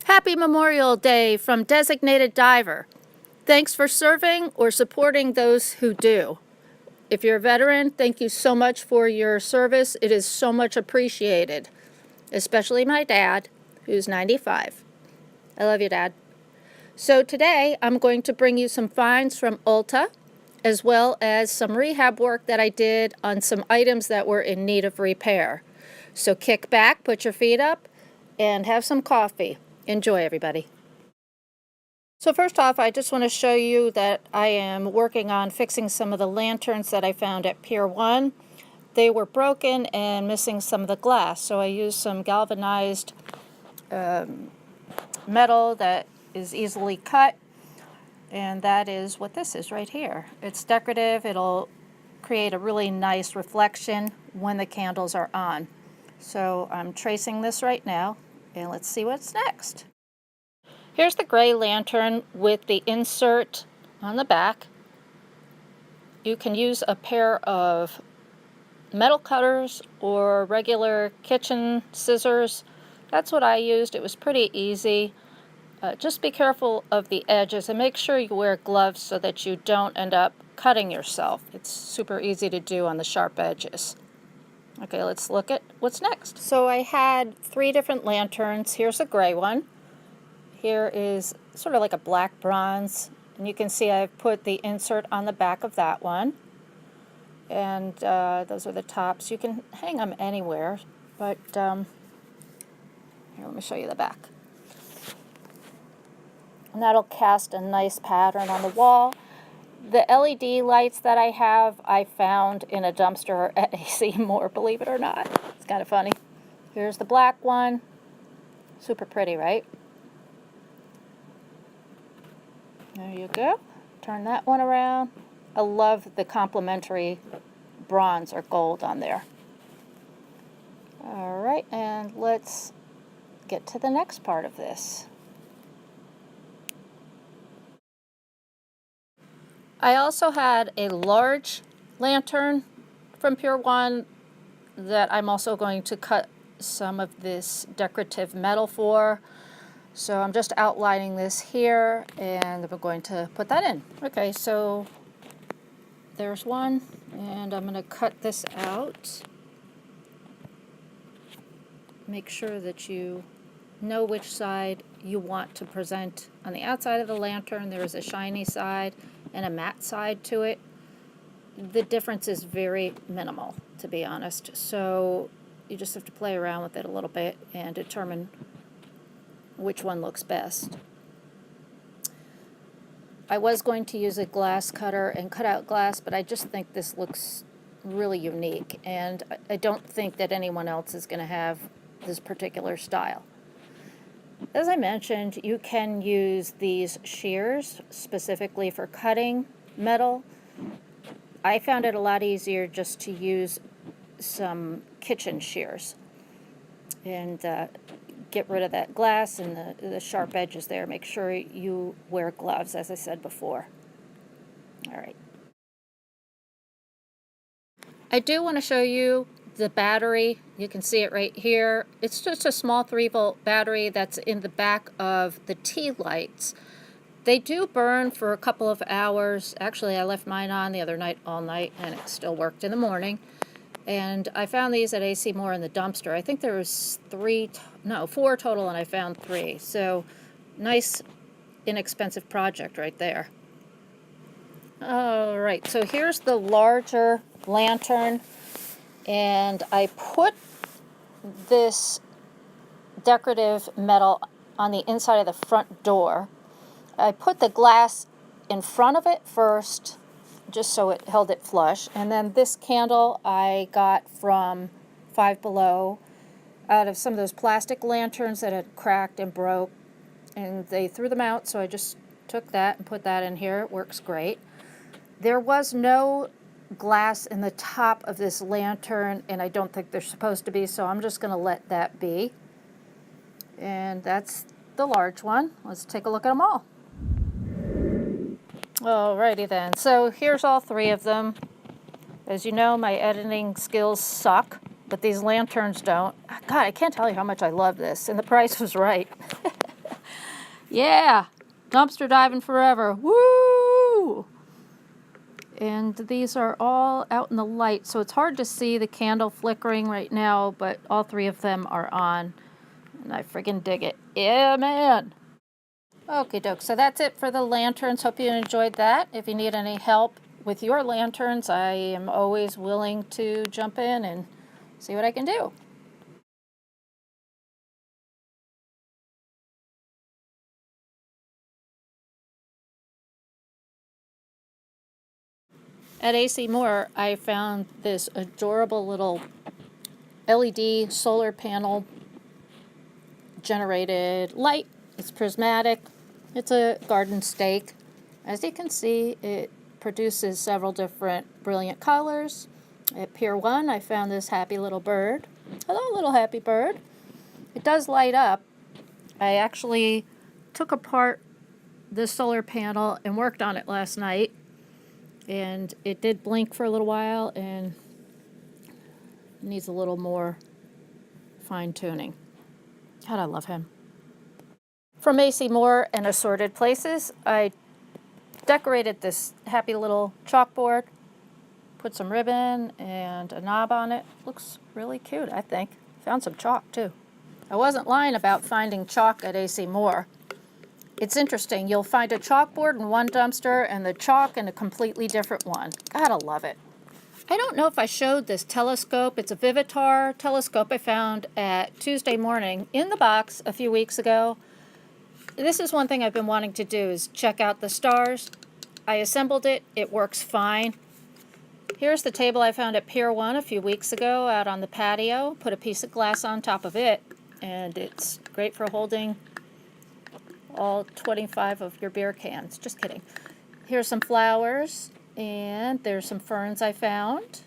Happy Memorial Day from Designated Diver. Thanks for serving or supporting those who do. If you're a veteran, thank you so much for your service. It is so much appreciated, especially my dad, who's 95. I love you, Dad. So today, I'm going to bring you some finds from Ulta, as well as some rehab work that I did on some items that were in need of repair. So kick back, put your feet up, and have some coffee. Enjoy, everybody. So first off, I just want to show you that I am working on fixing some of the lanterns that I found at Pier 1. They were broken and missing some of the glass, so I used some galvanized metal that is easily cut, and that is what this is right here. It's decorative. It'll create a really nice reflection when the candles are on. So I'm tracing this right now, and let's see what's next. Here's the gray lantern with the insert on the back. You can use a pair of metal cutters or regular kitchen scissors. That's what I used. It was pretty easy. Just be careful of the edges and make sure you wear gloves so that you don't end up cutting yourself. It's super easy to do on the sharp edges. Okay, let's look at what's next. So I had 3 different lanterns. Here's a gray one. Here is sort of like a black bronze, and you can see I've put the insert on the back of that one. And those are the tops. You can hang them anywhere, but here, let me show you the back. And that'll cast a nice pattern on the wall. The LED lights that I have, I found in a dumpster at AC Moore, believe it or not. It's kind of funny. Here's the black one. Super pretty, right? There you go. Turn that one around. I love the complementary bronze or gold on there. All right, and let's get to the next part of this. I also had a large lantern from Pier 1 that I'm also going to cut some of this decorative metal for. So I'm just outlining this here, and we're going to put that in. Okay, so there's one, and I'm going to cut this out. Make sure that you know which side you want to present. On the outside of the lantern, there is a shiny side and a matte side to it. The difference is very minimal, to be honest. So you just have to play around with it a little bit and determine which one looks best. I was going to use a glass cutter and cut out glass, but I just think this looks really unique, and I don't think that anyone else is going to have this particular style. As I mentioned, you can use these shears specifically for cutting metal. I found it a lot easier just to use some kitchen shears and get rid of that glass and the sharp edges there. Make sure you wear gloves, as I said before. All right. I do want to show you the battery. You can see it right here. It's just a small 3-volt battery that's in the back of the tea lights. They do burn for a couple of hours. Actually, I left mine on the other night all night, and it still worked in the morning. And I found these at AC Moore in the dumpster. I think there was 4 total, and I found 3. So nice, inexpensive project right there. All right, so here's the larger lantern. And I put this decorative metal on the inside of the front door. I put the glass in front of it first, just so it held it flush. And then this candle I got from Five Below out of some of those plastic lanterns that had cracked and broke. And they threw them out, so I just took that and put that in here. It works great. There was no glass in the top of this lantern, and I don't think they're supposed to be, so I'm just going to let that be. And that's the large one. Let's take a look at them all. Alrighty then, so here's all 3 of them. As you know, my editing skills suck, but these lanterns don't. God, I can't tell you how much I love this, and the price was right. Yeah, dumpster diving forever. Woo! And these are all out in the light, so it's hard to see the candle flickering right now, but all three of them are on. And I friggin' dig it. Yeah, man! Okie doke, so that's it for the lanterns. Hope you enjoyed that. If you need any help with your lanterns, I am always willing to jump in and see what I can do. At AC Moore, I found this adorable little LED solar panel generated light. It's prismatic. It's a garden stake. As you can see, it produces several different brilliant colors. At Pier 1, I found this happy little bird. Hello, little happy bird. It does light up. I actually took apart this solar panel and worked on it last night. And it did blink for a little while and needs a little more fine-tuning. God, I love him. From AC Moore and Assorted Places, I decorated this happy little chalkboard, put some ribbon and a knob on it. Looks really cute, I think. Found some chalk, too. I wasn't lying about finding chalk at AC Moore. It's interesting. You'll find a chalkboard in one dumpster and the chalk in a completely different one. Gotta love it. I don't know if I showed this telescope. It's a Vivitar telescope I found at Tuesday morning in the box a few weeks ago. This is one thing I've been wanting to do is check out the stars. I assembled it. It works fine. Here's the table I found at Pier 1 a few weeks ago out on the patio. Put a piece of glass on top of it, and it's great for holding all 25 of your beer cans. Just kidding. Here's some flowers, and there's some ferns I found,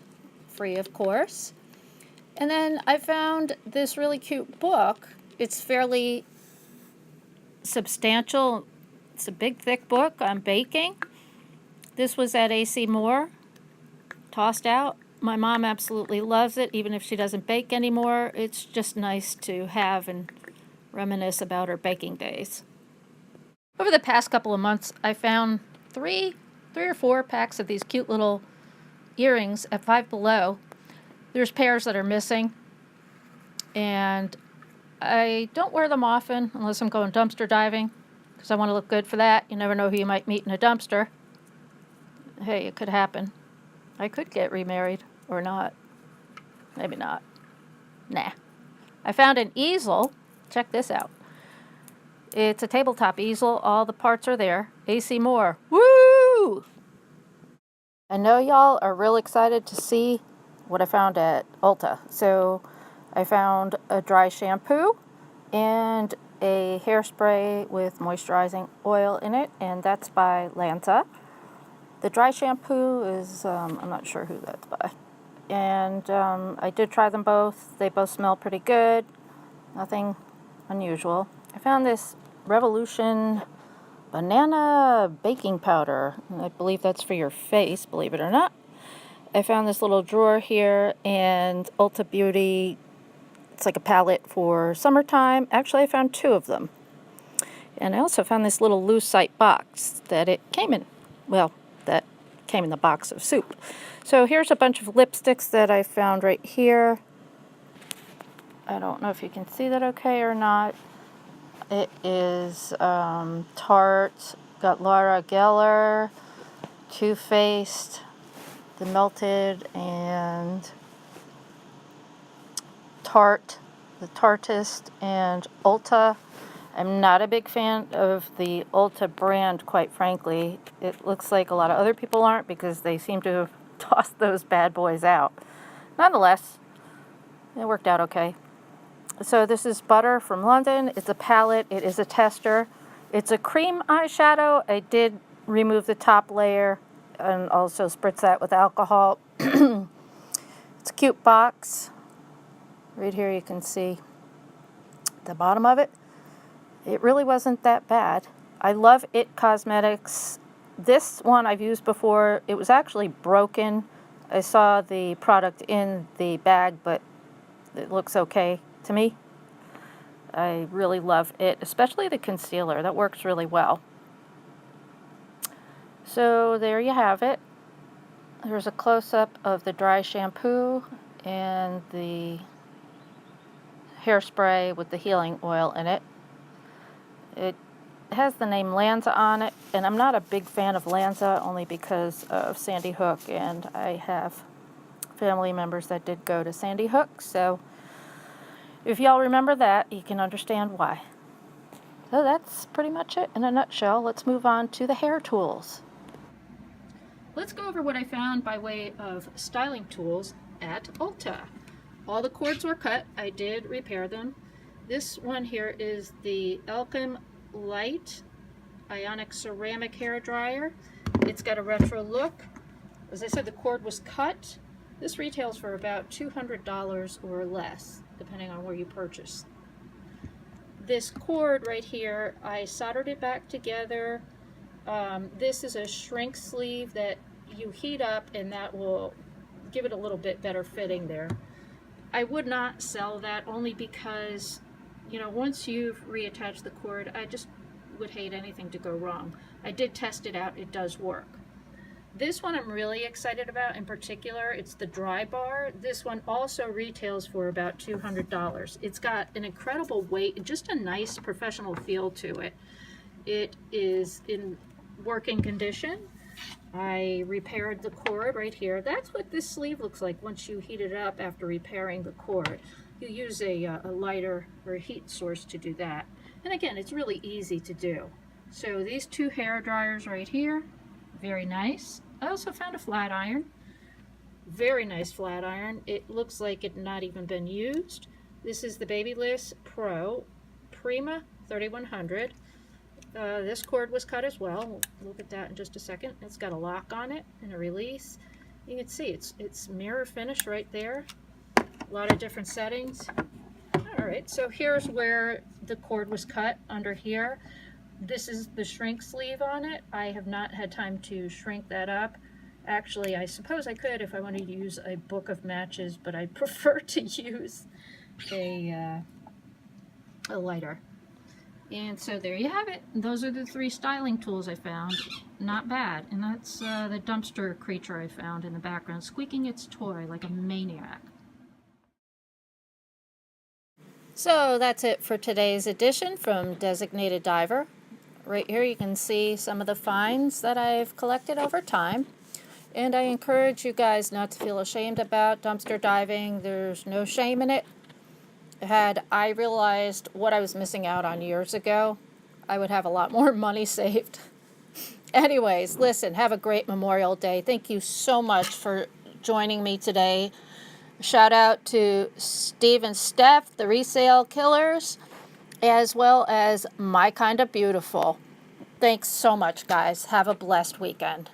free of course. And then I found this really cute book. It's fairly substantial. It's a big, thick book on baking. This was at AC Moore, tossed out. My mom absolutely loves it, even if she doesn't bake anymore. It's just nice to have and reminisce about her baking days. Over the past couple of months, I found three or four packs of these cute little earrings at Five Below. There's pairs that are missing, and I don't wear them often unless I'm going dumpster diving, because I want to look good for that. You never know who you might meet in a dumpster. Hey, it could happen. I could get remarried, or not. Maybe not. Nah. I found an easel. Check this out. It's a tabletop easel. All the parts are there. AC Moore. Woo! I know y'all are real excited to see what I found at Ulta. So I found a dry shampoo and a hairspray with moisturizing oil in it, and that's by Lanza. The dry shampoo is, I'm not sure who that's by. And I did try them both. They both smell pretty good. Nothing unusual. I found this Revolution banana baking powder. I believe that's for your face, believe it or not. I found this little drawer here, and Ulta Beauty, it's like a palette for summertime. Actually, I found two of them. And I also found this little lucite box that it came in. Well, that came in the box of soup. So here's a bunch of lipsticks that I found right here. I don't know if you can see that okay or not. It is Tarte, got Laura Geller, Too Faced, The Melted, and Tarte, the Tartist, and Ulta. I'm not a big fan of the Ulta brand, quite frankly. It looks like a lot of other people aren't, because they seem to have tossed those bad boys out. Nonetheless, it worked out okay. So this is Butter from London. It's a palette. It is a tester. It's a cream eyeshadow. I did remove the top layer and also spritz that with alcohol. It's a cute box. Right here you can see the bottom of it. It really wasn't that bad. I love IT Cosmetics. This one I've used before. It was actually broken. I saw the product in the bag, but it looks okay to me. I really love it, especially the concealer. That works really well. So there you have it. There's a close-up of the dry shampoo and the hairspray with the healing oil in it. It has the name Lanza on it, and I'm not a big fan of Lanza only because of Sandy Hook, and I have family members that did go to Sandy Hook, so if y'all remember that, you can understand why. So that's pretty much it in a nutshell. Let's move on to the hair tools. Let's go over what I found by way of styling tools at Ulta. All the cords were cut. I did repair them. This one here is the Elkin Light Ionic Ceramic Hair Dryer. It's got a retro look. As I said, the cord was cut. This retails for about $200 or less, depending on where you purchase. This cord right here, I soldered it back together. This is a shrink sleeve that you heat up, and that will give it a little bit better fitting there. I would not sell that only because, you know, once you've reattached the cord, I just would hate anything to go wrong. I did test it out. It does work. This one I'm really excited about in particular. It's the dry bar. This one also retails for about $200. It's got an incredible weight and just a nice professional feel to it. It is in working condition. I repaired the cord right here. That's what this sleeve looks like once you heat it up after repairing the cord. You use a lighter or a heat source to do that. And again, it's really easy to do. So these two hair dryers right here, very nice. I also found a flat iron. Very nice flat iron. It looks like it not even been used. This is the Babyliss Pro Prima 3100. This cord was cut as well. We'll look at that in just a second. It's got a lock on it and a release. You can see it's mirror finish right there. A lot of different settings. All right, so here's where the cord was cut under here. This is the shrink sleeve on it. I have not had time to shrink that up. Actually, I suppose I could if I wanted to use a book of matches, but I prefer to use a lighter. And so there you have it. Those are the 3 styling tools I found. Not bad. And that's the dumpster creature I found in the background, squeaking its toy like a maniac. So that's it for today's edition from Designated Diver. Right here you can see some of the finds that I've collected over time. And I encourage you guys not to feel ashamed about dumpster diving. There's no shame in it. Had I realized what I was missing out on years ago, I would have a lot more money saved. Anyways, listen, have a great Memorial Day. Thank you so much for joining me today. Shout out to Steve and Steph, the Resale Killers, as well as My Kind of Beautiful. Thanks so much, guys. Have a blessed weekend.